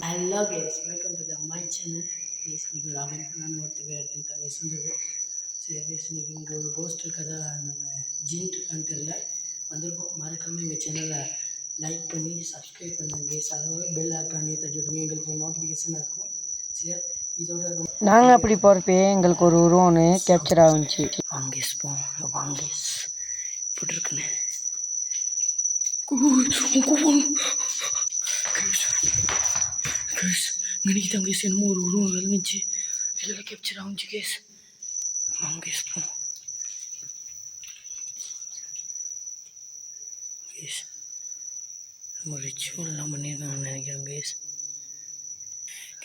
Hello guys, welcome to the my channel. Guys இன்றைக்கி ஒரு அவன் ஒருத்தர் எடுத்துக்கிட்டா கேஸ் வந்துருக்கோம். சரி கேஸ், இன்றைக்கி இங்கே ஒரு போஸ்ட் இருக்கதா நம்ம ஜீன் இருக்கான்னு தெரில வந்திருக்கோம். மறக்காமல் எங்கள் சேனலை லைக் பண்ணி சப்ஸ்கிரைப் பண்ணுங்கள் கேஸ். அதாவது பெல் ஐக்கானே தட்டி விடுங்க, எங்களுக்கு நோட்டிஃபிகேஷனாக இருக்கும். சரியா, இதோட நாங்கள் அப்படி போகிறப்பே எங்களுக்கு ஒரு உருவம்னு கேப்சர் ஆகுச்சு. வாங்க கேஸ் போவோம். வாங்க கேஸ், இப்படி இருக்குன்னு கேஸ் இன்னைக்கு தான் கேஸ் என்னமோ ஒரு உருவம் விளைஞ்சிச்சு. இதில் கேப்சர் ஆகுச்சு கேஸ். வாங்க கேஸ் போவோம். கேஸ் நம்ம ரிச்சுவல்லாம் பண்ணியிருக்காங்கன்னு நினைக்கிறேன் கேஸ்.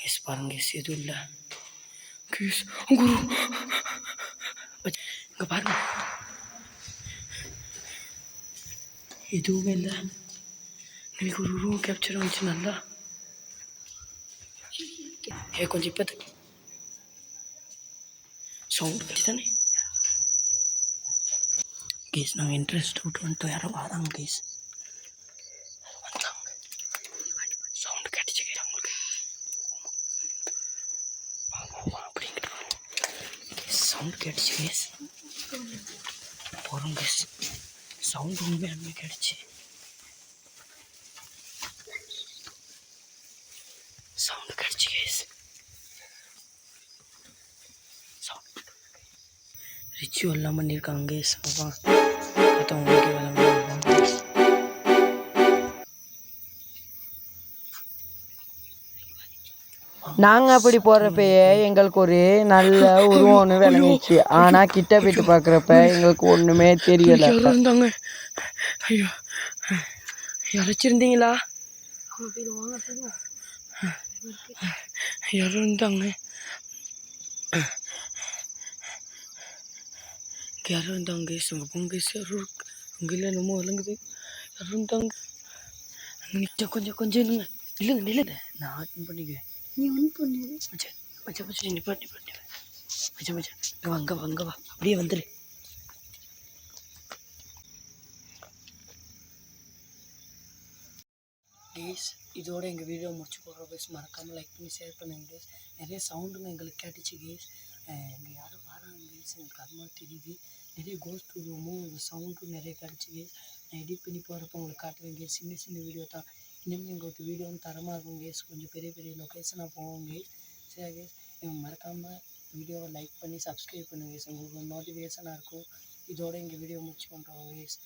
கேஸ் பாருங்க கேஸ், எதுவும் இல்லை கேஸ். குரு இங்கே பாருங்க, எதுவுமே இல்லை. இன்னைக்கு ஒரு உருவம் கேப்சர் ஆகிடுச்சு நல்லா. கொஞ்சம் இப்போ சவுண்ட் கட்டி தானே கேஸ். நாங்கள் இன்ட்ரெஸ்ட் விட்டு வந்துட்டோம். யாரும் வாதாங்க கேஸ். வந்தாங்க, சவுண்டு கட்டிச்சு கேஸ். அவங்களுக்கு அப்படிங்கிட்டு சவுண்டு கேட்டுச்சு கேஸ். போகிறோம் கேஸ். சவுண்டு உண்மையாலுமே கேட்டுச்சு. சவுண்டு கிடச்சி கேஸ். ரிச்சுவல்லாம் பண்ணியிருக்காங்க கேஸ். பார்த்தா உங்களுக்கு விளங்க. நாங்கள் அப்படி போகிறப்பயே எங்களுக்கு ஒரு நல்ல உருவம்னு விளங்கிச்சு. ஆனால் கிட்ட போயிட்டு பார்க்குறப்ப எங்களுக்கு ஒன்றுமே தெரியலை. இருந்தாங்க. ஐயோ, யாராச்சிருந்தீங்களா? யாரும் இருந்தாங்க. யாரும் இருந்தாங்க கேஸ். அங்கே போங்க கேஸ். யாரும் அங்கே இல்லை, என்னமோ விளங்குது. யாரும் இருந்தாங்க. அங்கே நிற்க கொஞ்சம் இருங்க. இல்லைங்க நில்லுங்க, நான் ஆட்டம் பண்ணிக்குவேன். நீ ஒன்று பண்ணு மச்சா மச்சா மச்சா நிப்பாட்டி மச்சா மச்சா இங்கே வா அப்படியே வந்துடு. கேஸ் இதோட எங்கள் வீடியோ முடிச்சு போடுற கேஸ். மறக்காமல் லைக் பண்ணி ஷேர் பண்ணுங்க கேஸ். நிறைய சவுண்டுங்க எங்களுக்கு கேட்டுச்சு கேஸ். இங்கே யாரும் வராங்க கேஸ். எங்களுக்கு அது மாதிரி தெரியுது. நிறைய கோஸ்ட் ரூமும் சவுண்டும் நிறைய கிடச்சி கேஸ். நான் எடிட் பண்ணி போகிறப்ப உங்களுக்கு காட்டுவேன் கேஸ். சின்ன வீடியோ தான். இனிமேல் எங்களுக்கு வீடியோ வந்து தரமாக இருக்கும் கேஸ். கொஞ்சம் பெரிய லொக்கேஷனாக போவோம் கேஸ். சரி கேஸ், மறக்காமல் வீடியோவை லைக் பண்ணி சப்ஸ்கிரைப் பண்ணுங்க கேஸ். உங்களுக்கு நோட்டிஃபிகேஷனாக இருக்கும். இதோட எங்கள் வீடியோ முடிச்சு பண்ணுறோம் கேஸ்.